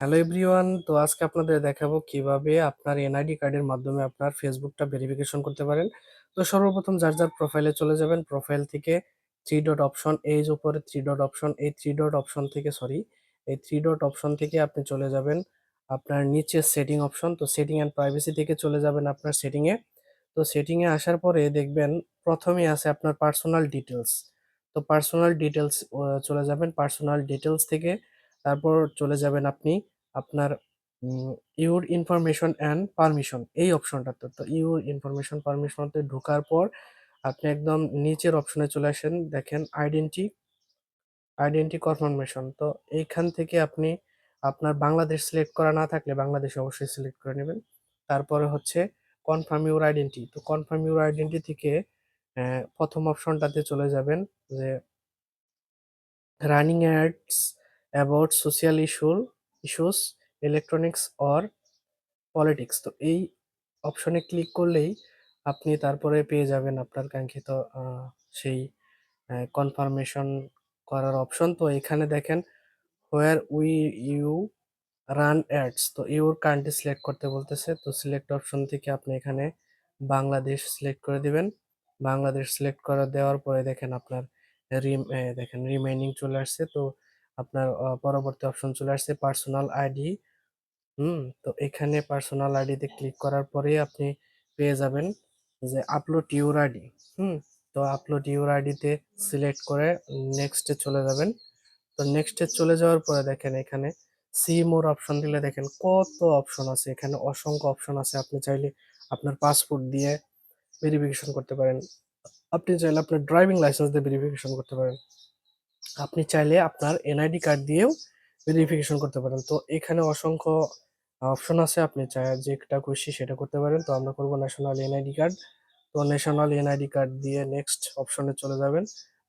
Hello everyone, তো আজকে আপনাদের দেখাবো কিভাবে আপনার এনআইডি কার্ডের মাধ্যমে আপনার ফেসবুকটা ভেরিফিকেশন করতে পারেন। তো সর্বপ্রথম যার যার প্রোফাইলে চলে যাবেন। প্রোফাইল থেকে থ্রি ডট অপশন, এই যে উপরে থ্রি ডট অপশন, এই থ্রি ডট অপশন থেকে এই থ্রি ডট অপশন থেকে আপনি চলে যাবেন আপনার নিচে সেটিং অপশন। তো সেটিং অ্যান্ড প্রাইভেসি থেকে চলে যাবেন আপনার সেটিংয়ে। তো সেটিংয়ে আসার পরে দেখবেন প্রথমেই আছে আপনার পার্সোনাল ডিটেলস। তো পার্সোনাল ডিটেলস চলে যাবেন। পার্সোনাল ডিটেলস থেকে তারপর চলে যাবেন আপনি আপনার ইউর ইনফরমেশন অ্যান্ড পারমিশন এই অপশনটাতে। তো ইউর ইনফরমেশন পারমিশনতে ঢোকার পর আপনি একদম নিচের অপশনে চলে আসেন, দেখেন আইডেন্টি কনফার্মেশন। তো এইখান থেকে আপনি আপনার বাংলাদেশ সিলেক্ট করা না থাকলে বাংলাদেশ অবশ্যই সিলেক্ট করে নেবেন। তারপরে হচ্ছে কনফার্ম ইউর আইডেন্টি। তো কনফার্ম ইউর আইডেন্টি থেকে প্রথম অপশনটাতে চলে যাবেন যে running ads about social issues, electronics or politics. তো এই অপশনে ক্লিক করলেই আপনি তারপরে পেয়ে যাবেন আপনার কাঙ্ক্ষিত সেই কনফার্মেশন করার অপশন। তো এখানে দেখেন where we you run ads. তো ইউর কান্ট্রি সিলেক্ট করতে বলতেছে। তো সিলেক্ট অপশন থেকে আপনি এখানে বাংলাদেশ সিলেক্ট করে দিবেন। বাংলাদেশ সিলেক্ট করে দেওয়ার পরে দেখেন আপনার দেখেন রিমাইনিং চলে আসছে। তো আপনার পরবর্তী অপশন চলে আসছে পার্সোনাল আইডি। তো এখানে পার্সোনাল আইডিতে ক্লিক করার পরেই আপনি পেয়ে যাবেন যে আপলোড ইউর আইডি। হুম তো আপলোড ইউর আইডিতে সিলেক্ট করে নেক্সটে চলে যাবেন। তো নেক্সটে চলে যাওয়ার পরে দেখেন এখানে সি মোর অপশন দিলে দেখেন কত অপশন আছে, এখানে অসংখ্য অপশন আছে। আপনি চাইলে আপনার পাসপোর্ট দিয়ে ভেরিফিকেশন করতে পারেন, আপনি চাইলে আপনার ড্রাইভিং লাইসেন্স দিয়ে ভেরিফিকেশন করতে পারেন, আপনি চাইলে আপনার এনআইডি কার্ড দিয়েও ভেরিফিকেশন করতে পারেন। তো এখানে অসংখ্য অপশন আছে, আপনি চাই যেটা খুশি সেটা করতে পারেন। তো আমরা করব ন্যাশনাল এনআইডি কার্ড। তো ন্যাশনাল এনআইডি কার্ড দিয়ে নেক্সট অপশনে চলে যাবেন।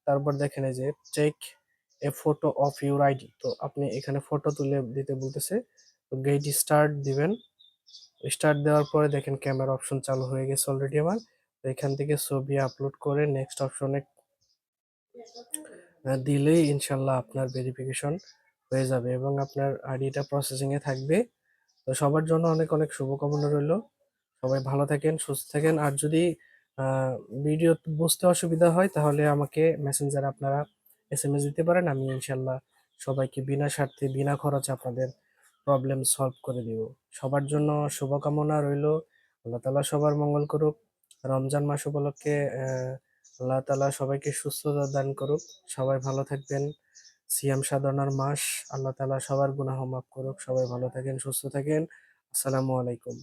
তারপর দেখেন এই যে check a photo of your ID. তো আপনি এখানে ফটো তুলে দিতে বলতেছে। তো গেট স্টার্ট দিবেন। স্টার্ট দেওয়ার পরে দেখেন ক্যামেরা অপশন চালু হয়ে গেছে অলরেডি আমার। তো এখান থেকে ছবি আপলোড করে নেক্সট অপশনে দিলেই ইনশাল্লাহ আপনার ভেরিফিকেশন হয়ে যাবে এবং আপনার আইডিটা প্রসেসিং এ থাকবে। তো সবার জন্য অনেক অনেক শুভকামনা রইল। সবাই ভালো থাকেন, সুস্থ থাকেন। আর যদি ভিডিও বুঝতে অসুবিধা হয় তাহলে আমাকে মেসেঞ্জারে আপনারা এসএমএস দিতে পারেন। আমি ইনশাল্লাহ সবাইকে বিনা স্বার্থে বিনা খরচে আপনাদের প্রবলেম সলভ করে দিব। সবার জন্য শুভকামনা রইল। আল্লাহ তাআলা সবার মঙ্গল করুক। রমজান মাস উপলক্ষে আল্লাহ তাআলা সবাইকে সুস্থতা দান করুক। সবাই ভালো থাকবেন। সিয়াম সাধনার মাস, আল্লাহ তাআলা সবার গুনাহ মাফ করুক। সবাই ভালো থাকেন, সুস্থ থাকেন। আসসালামু আলাইকুম।